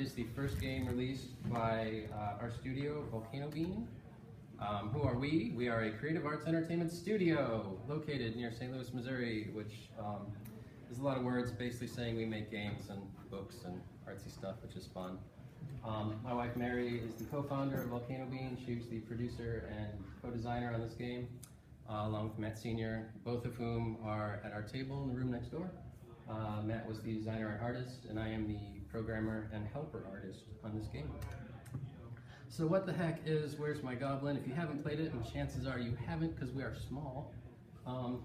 is the first game released by our studio, Volcano Bean. Who are we? We are a creative arts entertainment studio located near St. Louis, Missouri, which is a lot of words basically saying we make games and books and artsy stuff, which is fun. My wife Mary is the co-founder of Volcano Bean. She was the producer and co-designer on this game, along with Matt Sr., both of whom are at our table in the room next door. Matt was the designer and artist, and I am the programmer and helper artist on this game. So what the heck is Where's My Goblin? If you haven't played it, and chances are you haven't because we are small,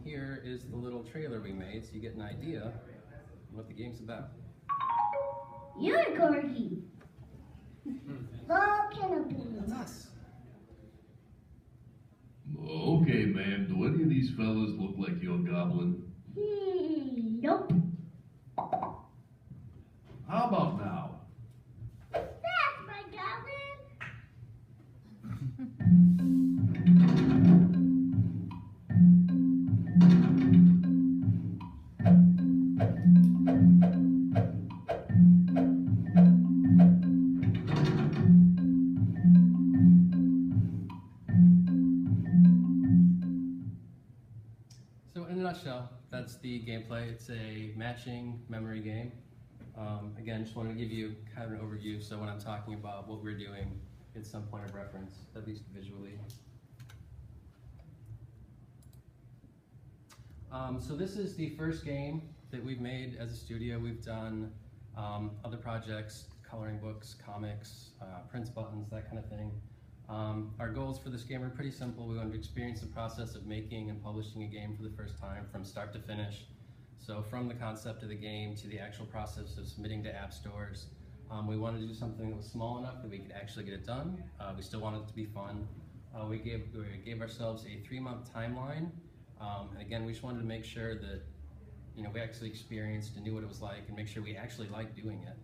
here is the little trailer we made so you get an idea of what the game's about. You're a corgi. Volcano Bean. That's us. Okay, ma'am, do any of these fellas look like your goblin? Nope. How about now? That's my goblin. So in a nutshell, that's the gameplay. It's a matching memory game. Again, just wanted to give you kind of an overview, so when I'm talking about what we're doing, it's some point of reference, at least visually. So this is the first game that we've made as a studio. We've done other projects, coloring books, comics, prints buttons, that kind of thing. Our goals for this game are pretty simple. We wanted to experience the process of making and publishing a game for the first time from start to finish. So from the concept of the game to the actual process of submitting to app stores, we wanted to do something that was small enough that we could actually get it done. We still wanted it to be fun. We gave ourselves a 3-month timeline. And again, we just wanted to make sure that we actually experienced and knew what it was like and make sure we actually liked doing it.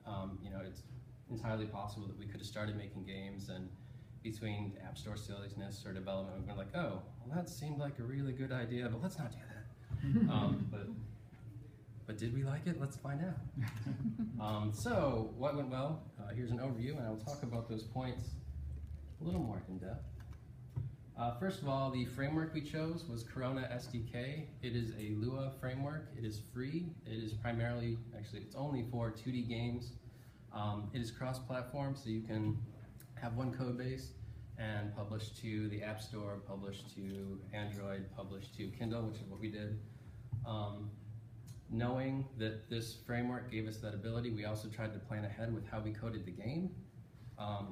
It's entirely possible that we could have started making games and between App Store silliness or development, we've been like, oh, well, that seemed like a really good idea, but let's not do that. But did we like it? Let's find out. So what went well? Here's an overview, and I'll talk about those points a little more in depth. First of all, the framework we chose was Corona SDK. It is a Lua framework. It is free. It is primarily, actually, it's only for 2D games. It is cross-platform, so you can have one code base and publish to the App Store, publish to Android, publish to Kindle, which is what we did. Knowing that this framework gave us that ability, we also tried to plan ahead with how we coded the game.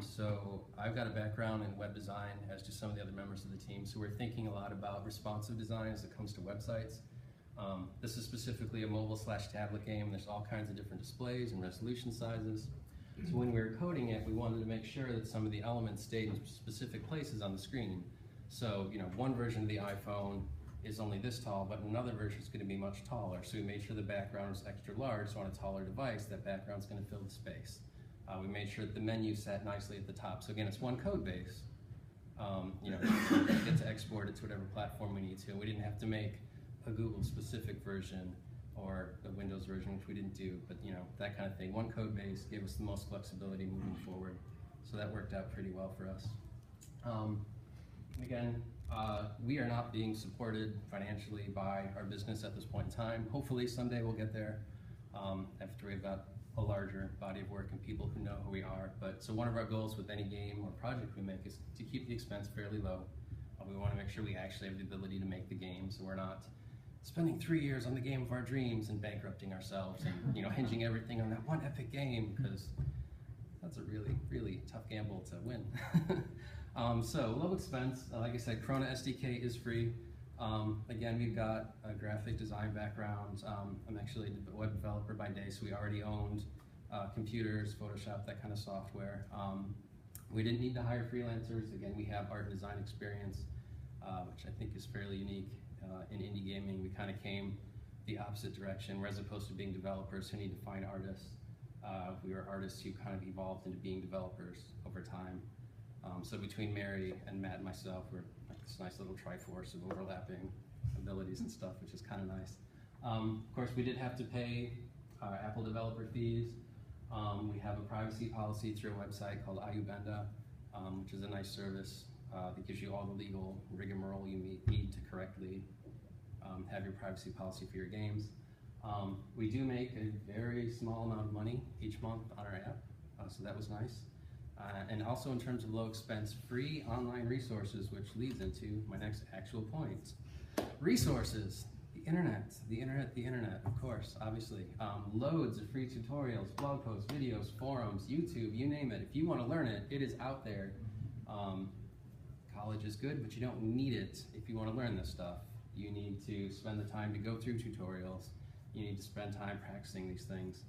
So I've got a background in web design, as do some of the other members of the team, so we're thinking a lot about responsive design as it comes to websites. This is specifically a mobile/tablet game. There's all kinds of different displays and resolution sizes. So when we were coding it, we wanted to make sure that some of the elements stayed in specific places on the screen. So, one version of the iPhone is only this tall, but another version is going to be much taller. So we made sure the background was extra large, so on a taller device, that background's going to fill the space. We made sure that the menu sat nicely at the top. So again, it's one code base. We get to export it to whatever platform we need to. We didn't have to make a Google-specific version or a Windows version, which we didn't do, but that kind of thing. One code base gave us the most flexibility moving forward. So that worked out pretty well for us. Again, we are not being supported financially by our business at this point in time. Hopefully someday we'll get there after we've got a larger body of work and people who know who we are. So one of our goals with any game or project we make is to keep the expense fairly low. We want to make sure we actually have the ability to make the game, so we're not spending 3 years on the game of our dreams and bankrupting ourselves and hinging everything on that one epic game, because that's a really, really tough gamble to win. So low expense, like I said, Corona SDK is free. Again, we've got a graphic design background. I'm actually a web developer by day, so we already owned computers, Photoshop, that kind of software. We didn't need to hire freelancers. Again, we have art and design experience, which I think is fairly unique. In indie gaming, we kind of came the opposite direction. Where as opposed to being developers who need to find artists, we were artists who kind of evolved into being developers over time. So between Mary and Matt and myself, we're like this nice little triforce of overlapping abilities and stuff, which is kind of nice. Of course, we did have to pay Apple developer fees. We have a privacy policy through a website called Ayubenda, which is a nice service that gives you all the legal rigmarole you need to correctly have your privacy policy for your games. We do make a very small amount of money each month on our app, so that was nice. And also in terms of low expense, free online resources, which leads into my next actual point. Resources, the internet, of course, obviously. Loads of free tutorials, blog posts, videos, forums, YouTube, you name it. If you want to learn it, it is out there. College is good, but you don't need it if you want to learn this stuff. You need to spend the time to go through tutorials. You need to spend time practicing these things.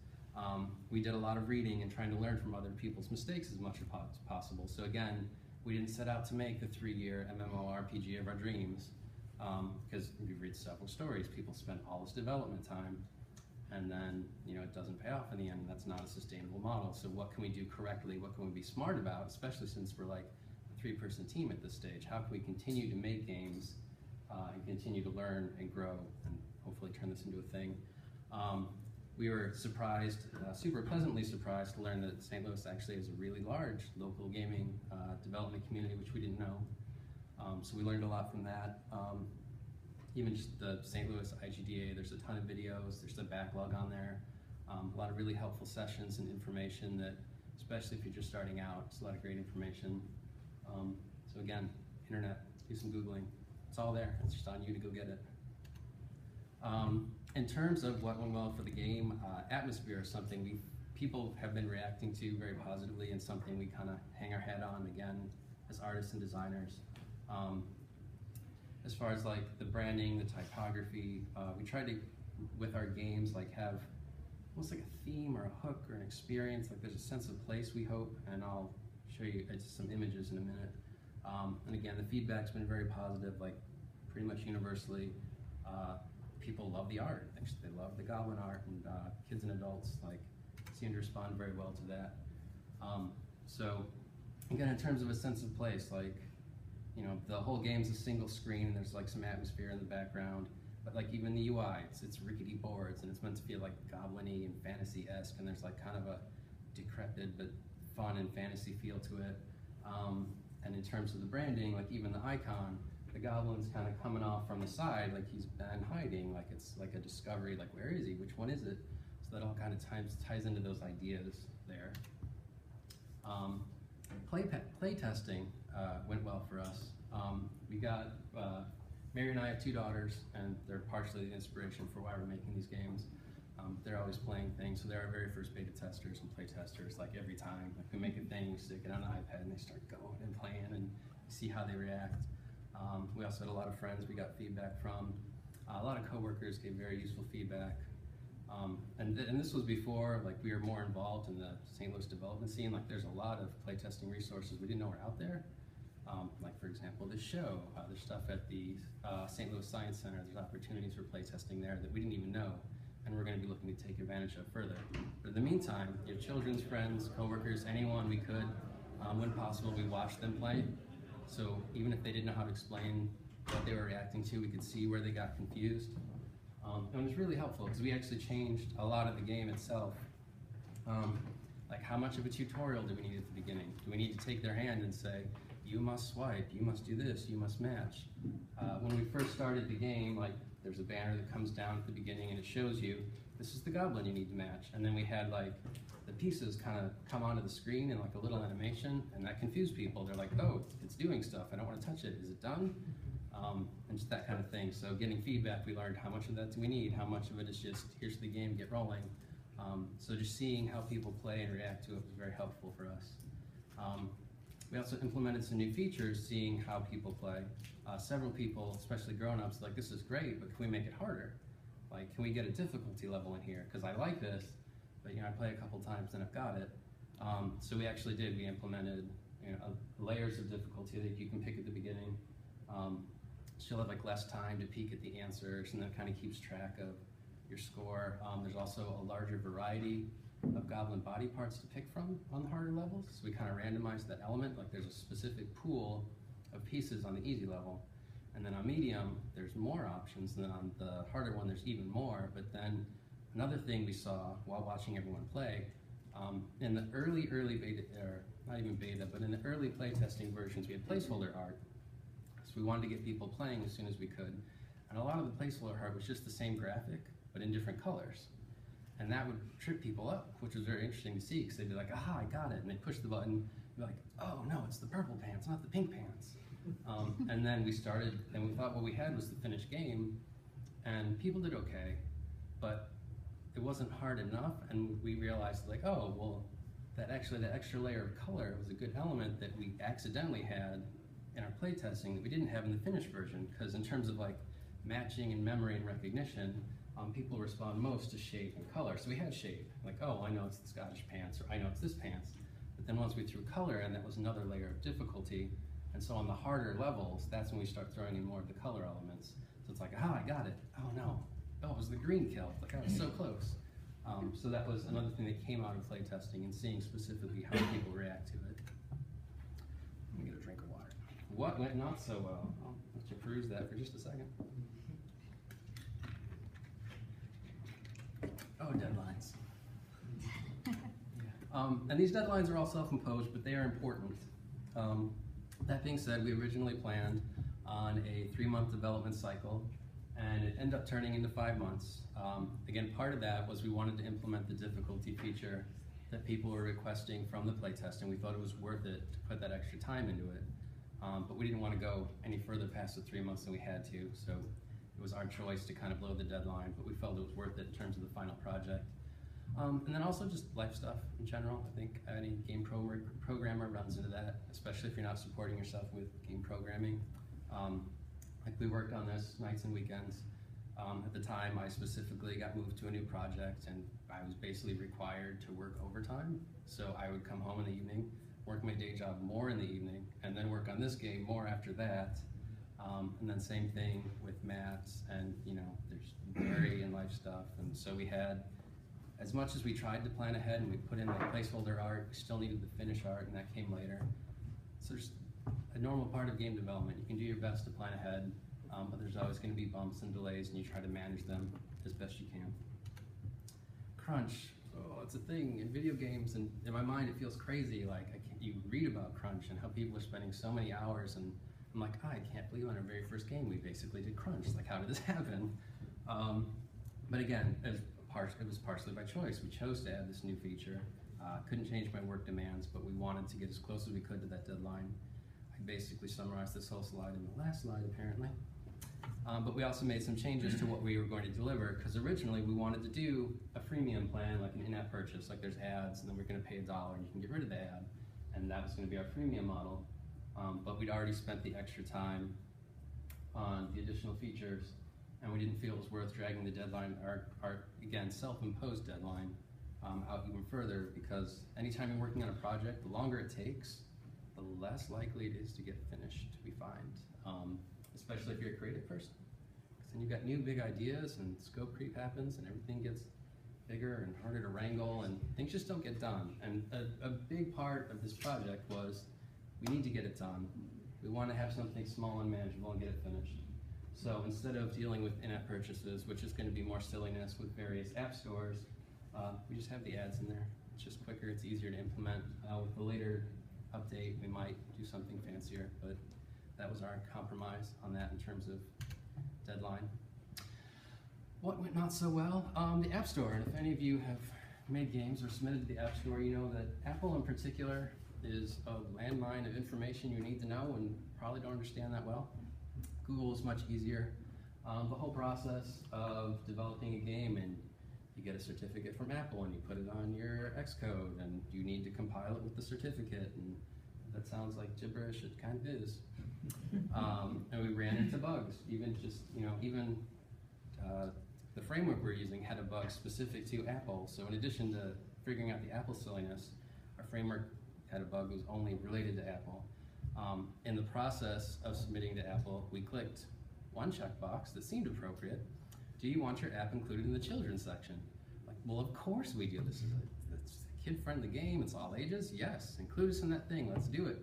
We did a lot of reading and trying to learn from other people's mistakes as much as possible. So again, we didn't set out to make the 3-year MMORPG of our dreams, because we read several stories. People spend all this development time, and then it doesn't pay off in the end. And that's not a sustainable model. So what can we do correctly? What can we be smart about? Especially since we're like a 3-person team at this stage. How can we continue to make games and continue to learn and grow and hopefully turn this into a thing? We were surprised, super pleasantly surprised to learn that St. Louis actually has a really large local gaming development community, which we didn't know. So we learned a lot from that. Even just the St. Louis IGDA, there's a ton of videos, there's a backlog on there. A lot of really helpful sessions and information that, especially if you're just starting out, it's a lot of great information. So again, internet, do some Googling. It's all there, it's just on you to go get it. In terms of what went well for the game, atmosphere is something people have been reacting to very positively, and something we kind of hang our hat on again as artists and designers. As far as like the branding, the typography, we try to, with our games, like have almost like a theme or a hook or an experience. Like there's a sense of place, we hope, and I'll show you some images in a minute. And again, the feedback's been very positive, like pretty much universally. People love the art. They love the Goblin art, and kids and adults seem to respond very well to that. So again, in terms of a sense of place, the whole game's a single screen, and there's some atmosphere in the background, but even the UI, it's rickety boards, and it's meant to feel Goblin-y and fantasy-esque, and there's kind of a decrepit but fun and fantasy feel to it. And in terms of the branding, even the icon, the Goblin's kind of coming off from the side, he's been hiding, it's like a discovery, where is he, which one is it? So that all kind of ties into those ideas there. Playtesting went well for us. We got, Mary and I have 2 daughters, and they're partially the inspiration for why we're making these games. They're always playing things, so they're our very first beta testers and play testers. Every time, we make a thing, we stick it on an iPad, and they start going and playing, and see how they react. We also had a lot of friends we got feedback from. A lot of coworkers gave very useful feedback. And this was before we were more involved in the St. Louis development scene. There's a lot of playtesting resources we didn't know were out there. For example, this show, there's stuff at the St. Louis Science Center. There's opportunities for playtesting there that we didn't even know, and we're going to be looking to take advantage of further. But in the meantime, your children's friends, coworkers, anyone we could, when possible, we watched them play. So even if they didn't know how to explain what they were reacting to, we could see where they got confused. And it was really helpful because we actually changed a lot of the game itself. How much of a tutorial do we need at the beginning? Do we need to take their hand and say, you must swipe, you must do this, you must match? When we first started the game, there's a banner that comes down at the beginning and it shows you, this is the Goblin you need to match. And then we had the pieces kind of come onto the screen in a little animation, and that confused people. They're like, oh, it's doing stuff, I don't want to touch it, is it done? And just that kind of thing. So getting feedback, we learned how much of that do we need, how much of it is just, here's the game, get rolling. So just seeing how people play and react to it was very helpful for us. We also implemented some new features, seeing how people play. Several people, especially grown-ups, this is great, but can we make it harder? Can we get a difficulty level in here? Because I like this, but I play a couple times and I've got it. So we actually did. We implemented layers of difficulty that you can pick at the beginning. She'll have less time to peek at the answers, and that kind of keeps track of your score. There's also a larger variety of Goblin body parts to pick from on the harder levels. So we kind of randomized that element. There's a specific pool of pieces on the easy level. And then on medium, there's more options. And then on the harder one, there's even more. But then another thing we saw while watching everyone play, In the early beta, or not even beta, but in the early playtesting versions, we had placeholder art. So we wanted to get people playing as soon as we could. And a lot of the placeholder art was just the same graphic, but in different colors. And that would trip people up, which was very interesting to see, because they'd be like, aha, I got it. And they'd push the button, and be like, oh no, it's the purple pants, not the pink pants. And then we started, and we thought what we had was the finished game, and people did okay, but it wasn't hard enough, and we realized like, oh, well, that extra layer of color was a good element that we accidentally had in our playtesting that we didn't have in the finished version, because in terms of like matching and memory and recognition, people respond most to shape and color. So we had shape, like, oh, I know it's the Scottish pants, or I know it's this pants. But then once we threw color in, that was another layer of difficulty. And so on the harder levels, that's when we start throwing in more of the color elements. So it's like, ah, I got it. Oh no, oh, it was the green kill. Like, I was so close. So that was another thing that came out of playtesting and seeing specifically how people react to it. Let me get a drink of water. What went not so well? I'll let you peruse that for just a second. Oh, deadlines. And these deadlines are all self-imposed, but they are important. That being said, we originally planned on a 3-month development cycle, and it ended up turning into 5 months. Again, part of that was we wanted to implement the difficulty feature that people were requesting from the playtest, and we thought it was worth it to put that extra time into it. But we didn't want to go any further past the 3 months than we had to, so it was our choice to kind of blow the deadline, but we felt it was worth it in terms of the final project. And then also just life stuff in general. I think any game programmer runs into that, especially if you're not supporting yourself with game programming. Like we worked on this nights and weekends. At the time, I specifically got moved to a new project, and I was basically required to work overtime. So I would come home in the evening, work my day job more in the evening, and then work on this game more after that. And then same thing with maths, and there's dairy and life stuff. And so we had, as much as we tried to plan ahead and we put in like placeholder art, we still needed the finish art, and that came later. So there's a normal part of game development. You can do your best to plan ahead, but there's always going to be bumps and delays, and you try to manage them as best you can. Crunch, oh, it's a thing in video games, and in my mind it feels crazy. Like you read about crunch and how people are spending so many hours, and I'm like, oh, I can't believe on our very first game we basically did crunch. Like, how did this happen? But again, it was partially by choice. We chose to add this new feature. Couldn't change my work demands, but we wanted to get as close as we could to that deadline. I basically summarized this whole slide in the last slide, apparently. But we also made some changes to what we were going to deliver, because originally we wanted to do a freemium plan, like an in-app purchase, like there's ads, and then we're going to pay $1 and you can get rid of the ad. And that was going to be our freemium model. But we'd already spent the extra time on the additional features, and we didn't feel it was worth dragging the deadline, our again, self-imposed deadline, out even further, because anytime you're working on a project, the longer it takes, the less likely it is to get finished, we find, especially if you're a creative person. Because then you've got new big ideas, and scope creep happens, and everything gets bigger and harder to wrangle, and things just don't get done. And a big part of this project was, we need to get it done. We want to have something small and manageable and get it finished. So instead of dealing with in-app purchases, which is going to be more silliness with various app stores, we just have the ads in there. It's just quicker, it's easier to implement. With the later update, we might do something fancier, but that was our compromise on that in terms of deadline. What went not so well? The App Store, and if any of you have made games or submitted to the App Store, you know that Apple in particular is a landmine of information you need to know and probably don't understand that well. Google is much easier. The whole process of developing a game, and you get a certificate from Apple and you put it on your Xcode, and you need to compile it with the certificate, and that sounds like gibberish, it kind of is. And we ran into bugs, even the framework we're using had a bug specific to Apple. So in addition to figuring out the Apple silliness, our framework had a bug that was only related to Apple. In the process of submitting to Apple, we clicked one checkbox that seemed appropriate. Do you want your app included in the children's section? Like, well, of course we do. This is a kid-friendly game. It's all ages. Yes, include us in that thing. Let's do it.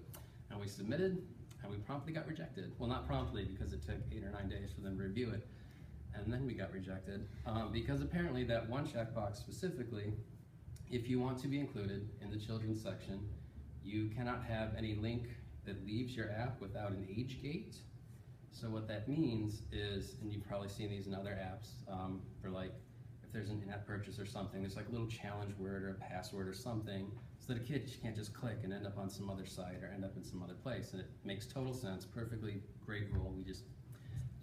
And we submitted, and we promptly got rejected. Well, not promptly, because it took 8 or 9 days for them to review it. And then we got rejected because apparently that one checkbox specifically if you want to be included in the children's section, you cannot have any link that leaves your app without an age gate. So what that means is, and you've probably seen these in other apps, for like, if there's an in-app purchase or something, there's like a little challenge word or a password or something, so that a kid can't just click and end up on some other site or end up in some other place. And it makes total sense, perfectly great rule. We just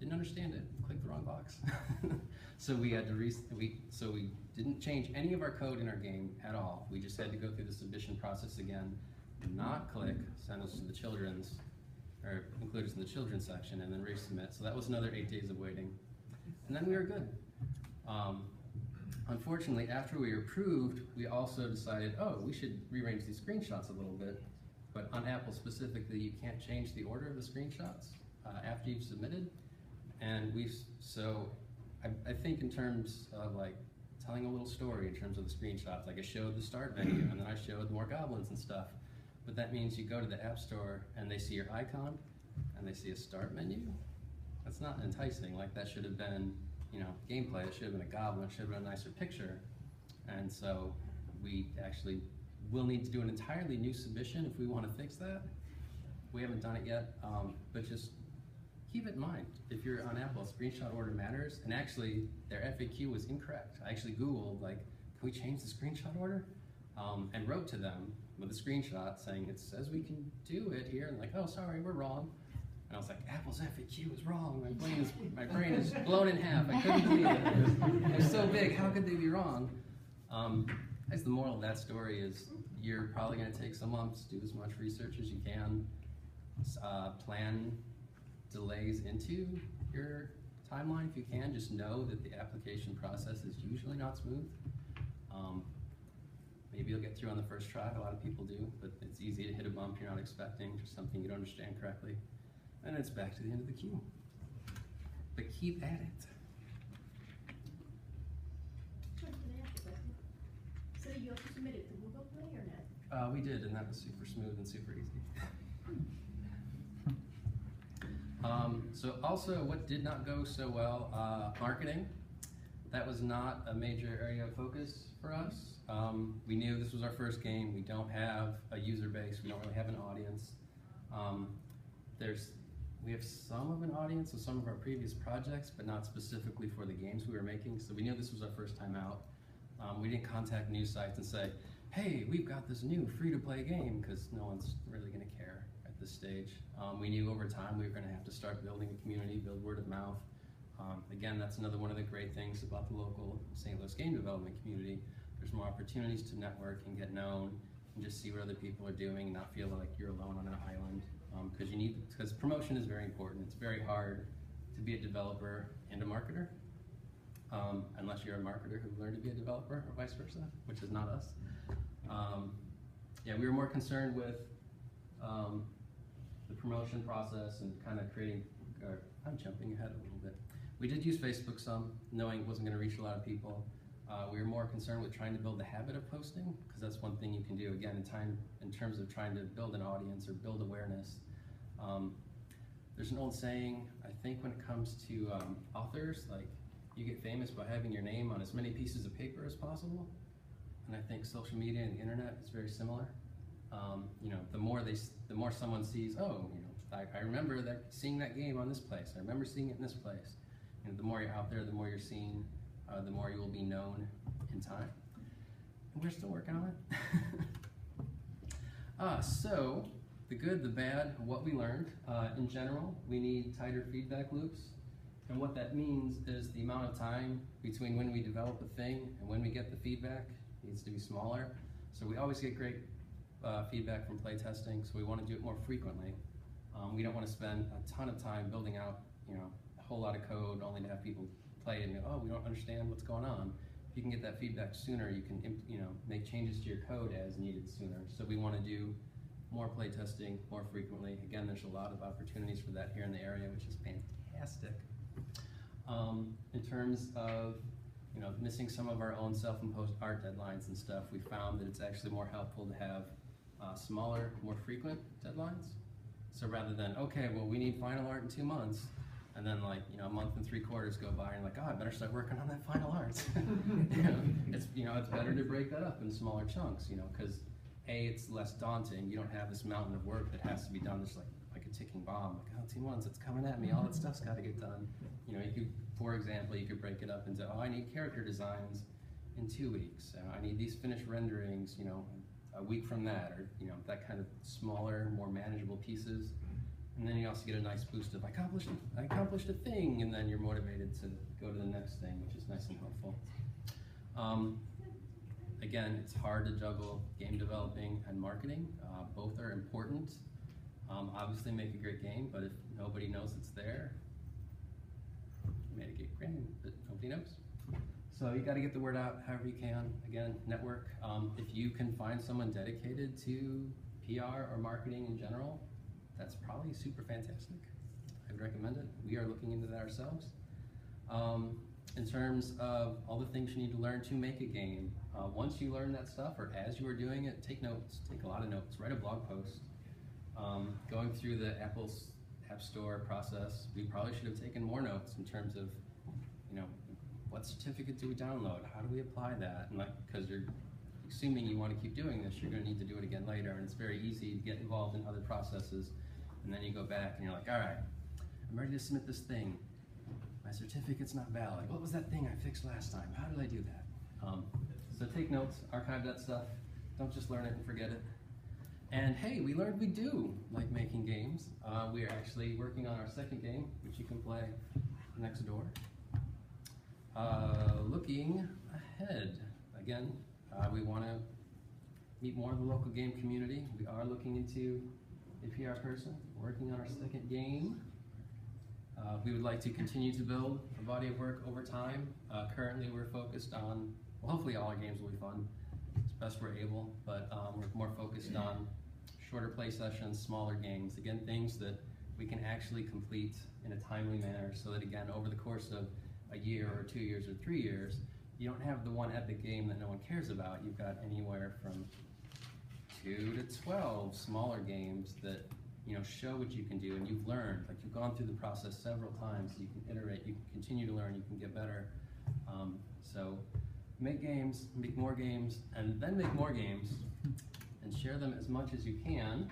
didn't understand it, clicked the wrong box. So we had to we didn't change any of our code in our game at all. We just had to go through the submission process again, not click, send us to the children's, or include us in the children's section, and then resubmit. So that was another 8 days of waiting. And then we were good. Unfortunately, after we were approved, we also decided, oh, we should rearrange these screenshots a little bit. But on Apple specifically, you can't change the order of the screenshots after you've submitted. And I think in terms of like telling a little story in terms of the screenshots, like I showed the start menu and then I showed more goblins and stuff. But that means you go to the App Store and they see your icon and they see a start menu. That's not enticing. Like that should have been, gameplay. It should have been a goblin. It should have been a nicer picture. And so we actually will need to do an entirely new submission if we want to fix that. We haven't done it yet, but just keep it in mind. If you're on Apple, screenshot order matters. And actually, their FAQ was incorrect. I actually Googled, like, can we change the screenshot order? And wrote to them with a screenshot saying, it says we can do it here. And like, oh, sorry, we're wrong. And I was like, Apple's FAQ is wrong. My brain is blown in half. I couldn't believe it. They're so big, how could they be wrong? I guess the moral of that story is you're probably gonna take some months, do as much research as you can, plan delays into your timeline if you can. Just know that the application process is usually not smooth. Maybe you'll get through on the first try, a lot of people do, but it's easy to hit a bump you're not expecting, just something you don't understand correctly. And it's back to the end of the queue. But keep at it. Can I ask a question? So you also submitted to Google Play or not? We did, and that was super smooth and super easy. So also, what did not go so well, marketing. That was not a major area of focus for us. We knew this was our first game. We don't have a user base. We don't really have an audience. We have some of an audience of some of our previous projects, but not specifically for the games we were making. So we knew this was our first time out. We didn't contact news sites and say, hey, we've got this new free-to-play game, because no one's really going to care at this stage. We knew over time we were going to have to start building a community, build word of mouth. Again, that's another one of the great things about the local St. Louis game development community. There's more opportunities to network and get known and just see what other people are doing and not feel like you're alone on an island. Because promotion is very important. It's very hard to be a developer and a marketer, unless you're a marketer who learned to be a developer or vice versa, which is not us. Yeah, we were more concerned with the promotion process and kind of creating, I'm jumping ahead a little bit. We did use Facebook some, knowing it wasn't going to reach a lot of people. We were more concerned with trying to build the habit of posting, because that's one thing you can do, again, in terms of trying to build an audience or build awareness. There's an old saying, I think when it comes to authors, like, you get famous by having your name on as many pieces of paper as possible. And I think social media and the internet is very similar. The more someone sees, oh, I remember seeing that game on this place. I remember seeing it in this place. The more you're out there, the more you're seen, the more you will be known in time. And we're still working on it. So, the good, the bad, what we learned. In general, we need tighter feedback loops. And what that means is the amount of time between when we develop a thing and when we get the feedback needs to be smaller. So we always get great feedback from playtesting, so we want to do it more frequently. We don't want to spend a ton of time building out, a whole lot of code only to have people play it and go, oh, we don't understand what's going on. If you can get that feedback sooner, you can, make changes to your code as needed sooner. So we want to do more playtesting more frequently. Again, there's a lot of opportunities for that here in the area, which is fantastic. In terms of missing some of our own self-imposed art deadlines and stuff, we found that it's actually more helpful to have smaller, more frequent deadlines. So rather than, okay, well, we need final art in 2 months, And then like, a month and 3/4 go by and like, oh, I better start working on that final art. It's better to break that up in smaller chunks, because A, it's less daunting. You don't have this mountain of work that has to be done just like a ticking bomb. Like, oh, Team 1's, it's coming at me. All that stuff's got to get done. For example, you could break it up into, oh, I need character designs in 2 weeks. I need these finished renderings, a week from that, or that kind of smaller, more manageable pieces. And then you also get a nice boost of I accomplished a thing, and then you're motivated to go to the next thing, which is nice and helpful. Again, it's hard to juggle game developing and marketing. Both are important. Obviously make a great game, but if nobody knows it's there, you made a great game, but nobody knows. So you got to get the word out however you can. Again, network. If you can find someone dedicated to PR or marketing in general, that's probably super fantastic. I would recommend it. We are looking into that ourselves. In terms of all the things you need to learn to make a game, once you learn that stuff, or as you are doing it, take notes. Take a lot of notes. Write a blog post. Going through the Apple's App Store process, we probably should have taken more notes in terms of, what certificate do we download? How do we apply that? And because you're assuming you want to keep doing this, you're going to need to do it again later, and it's very easy to get involved in other processes, and then you go back and you're like, all right, I'm ready to submit this thing. My certificate's not valid. What was that thing I fixed last time? How did I do that? So take notes, archive that stuff. Don't just learn it and forget it. And hey, we learned we do like making games. We are actually working on our second game, which you can play next door. Looking ahead, again, we want to meet more of the local game community. We are looking into a PR person, working on our second game. We would like to continue to build a body of work over time. Currently we're focused on, well, hopefully all our games will be fun, as best we're able, but we're more focused on shorter play sessions, smaller games. Again, things that we can actually complete in a timely manner so that, again, over the course of a year or 2 years or 3 years, you don't have the one epic game that no one cares about. You've got anywhere from 2 to 12 smaller games that show what you can do, and you've learned. Like, you've gone through the process several times. You can iterate, you can continue to learn, you can get better. So make games, make more games, and then make more games, and share them as much as you can.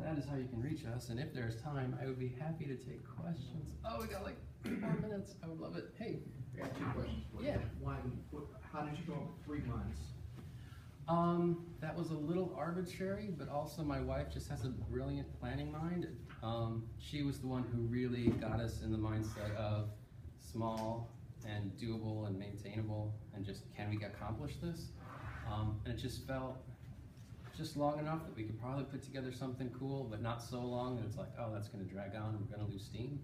That is how you can reach us, and if there's time, I would be happy to take questions. Oh, we got like 4 minutes. I would love it. Hey. I got 2 questions for you. Yeah. One, how did you come up with 3 months? That was a little arbitrary, but also my wife just has a brilliant planning mind. She was the one who really got us in the mindset of small and doable and maintainable, and just, can we accomplish this? And it just felt just long enough that we could probably put together something cool, but not so long that it's like, oh, that's going to drag on, we're going to lose steam.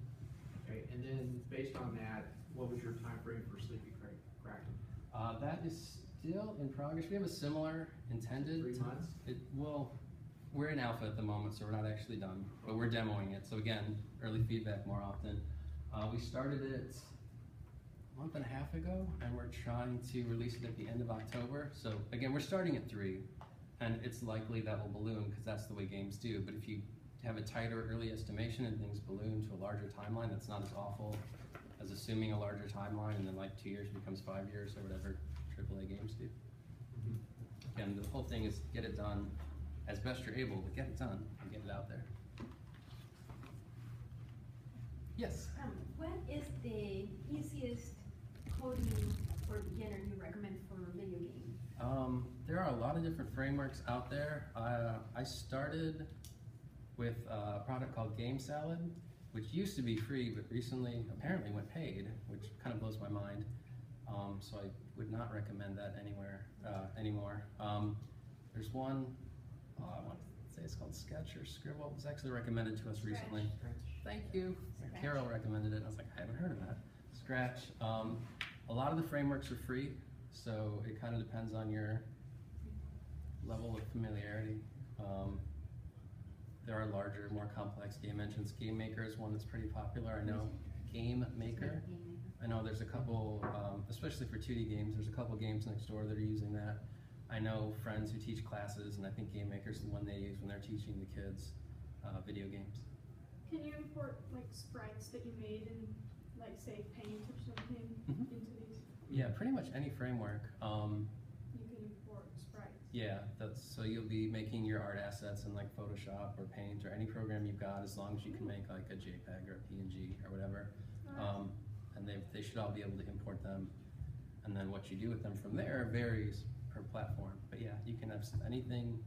Okay, and then based on that, what was your time frame for Sleepy Kraken? That is still in progress. We have a similar intended. 3 months? We're in alpha at the moment, so we're not actually done, but we're demoing it. So again, early feedback more often. We started it a month and a half ago, and we're trying to release it at the end of October. So again, we're starting at 3, and it's likely that will balloon because that's the way games do. But if you have a tighter early estimation and things balloon to a larger timeline, that's not as awful as assuming a larger timeline and then like 2 years becomes 5 years or whatever AAA games do. And the whole thing is get it done as best you're able, but get it done and get it out there. Yes? What is the easiest coding for beginner you recommend for a video game? There are a lot of different frameworks out there. I started with a product called Game Salad, which used to be free, but recently apparently went paid, which kind of blows my mind. So I would not recommend that anymore. There's one, I want to say it's called Sketch or Scribble. It was actually recommended to us recently. Thank you. Scratch. Carol recommended it. I was like, I haven't heard of that. Scratch. A lot of the frameworks are free, so it kind of depends on your level of familiarity. There are larger, more complex game engines. Game Maker is one that's pretty popular. I know Game Maker. I know there's a couple, especially for 2D games, there's a couple games next door that are using that. I know friends who teach classes, and I think Game Maker is the one they use when they're teaching the kids video games. Can you import like sprites that you made in, like, say, Paint or something Mhm. into these? Yeah, pretty much any framework. You can import sprites. Yeah, so you'll be making your art assets in like Photoshop or Paint or any program you've got, as long as you can make like a JPEG or a PNG or whatever. Alright. And they should all be able to import them. And then what you do with them from there varies per platform. But yeah, you can have anything,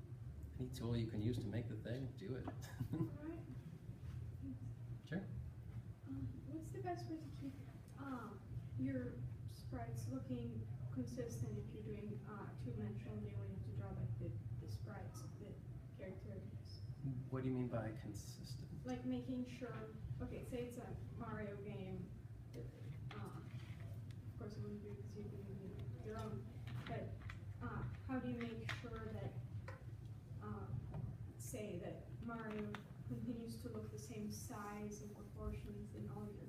any tool you can use to make the thing, do it. Alright. Sure. What's the best way to keep your sprites looking consistent if you're doing two-dimensional? You only have to draw like the sprites, the characters. What do you mean by consistent? Like making sure, okay, say it's a Mario game. Of course it wouldn't be because you're doing your own. But how do you make sure that, say that Mario continues to look the same size and proportions in all your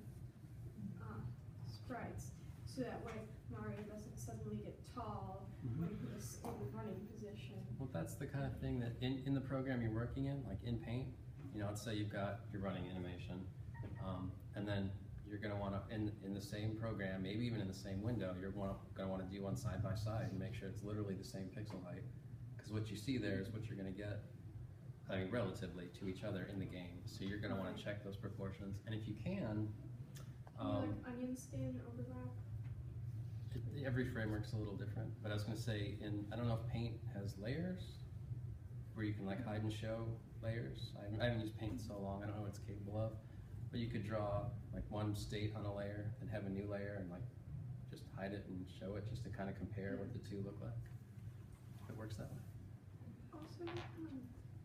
sprites, so that way Mario doesn't suddenly get tall when he's in the running position? Well, that's the kind of thing that in the program you're working in, like in Paint, you know, let's say you've got your running animation, and then you're going to want to, in the same program, maybe even in the same window, you're going to want to do one side by side and make sure it's literally the same pixel height. Because what you see there is what you're going to get, I mean, relatively to each other in the game. So you're going to want to check those proportions. And if you can, Like onion skin overlap? every framework's a little different. But I was going to say, I don't know if Paint has layers where you can like hide and show layers. I haven't used Paint in so long, I don't know what it's capable of. But you could draw like one state on a layer and have a new layer and like just hide it and show it just to kind of compare what the two look like. It works that way. Also,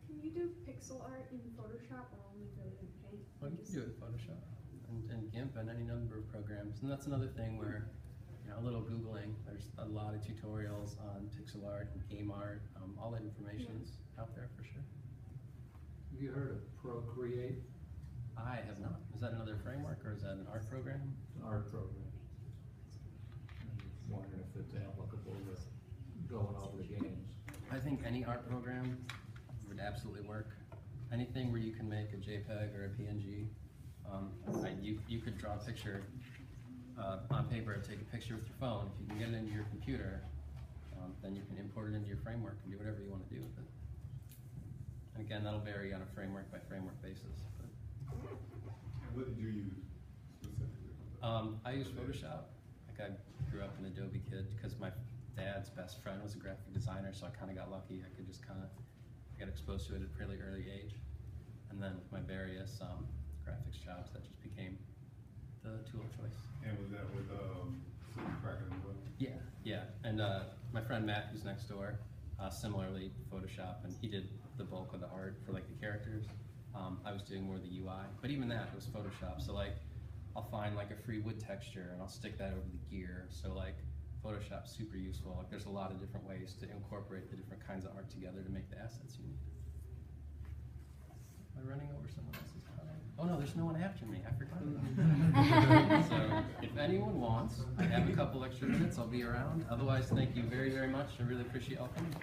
can you do pixel art in Photoshop or only really in Paint? Well, you can do it in Photoshop and GIMP and any number of programs. And that's another thing where, you know, a little Googling, there's a lot of tutorials on pixel art and game art. All that information's out there for sure. Have you heard of Procreate? I have not. Is that another framework or is that an art program? It's an art program. I'm just wondering if it's applicable to going over the games. I think any art program would absolutely work. Anything where you can make a JPEG or a PNG. You could draw a picture on paper, take a picture with your phone. If you can get it into your computer, then you can import it into your framework and do whatever you want to do with it. And again, that'll vary on a framework by framework basis. But, what did you use specifically? I use Photoshop. Like I grew up an Adobe kid because my dad's best friend was a graphic designer, so I kind of got lucky. I could just kind of get exposed to it at a fairly early age. And then with my various graphics jobs, that just became the tool of choice. And was that with Kraken as well? Yeah, yeah. And my friend Matt, who's next door, similarly Photoshop, and he did the bulk of the art for like the characters. I was doing more of the UI, but even that was Photoshop. So like, I'll find like a free wood texture and I'll stick that over the gear. So like, Photoshop's super useful. Like, there's a lot of different ways to incorporate the different kinds of art together to make the assets you need. Am I running over someone else's time? Oh no, there's no one after me. I forgot about that. So if anyone wants, I have a couple extra minutes. I'll be around. Otherwise, thank you very, very much. I really appreciate all coming.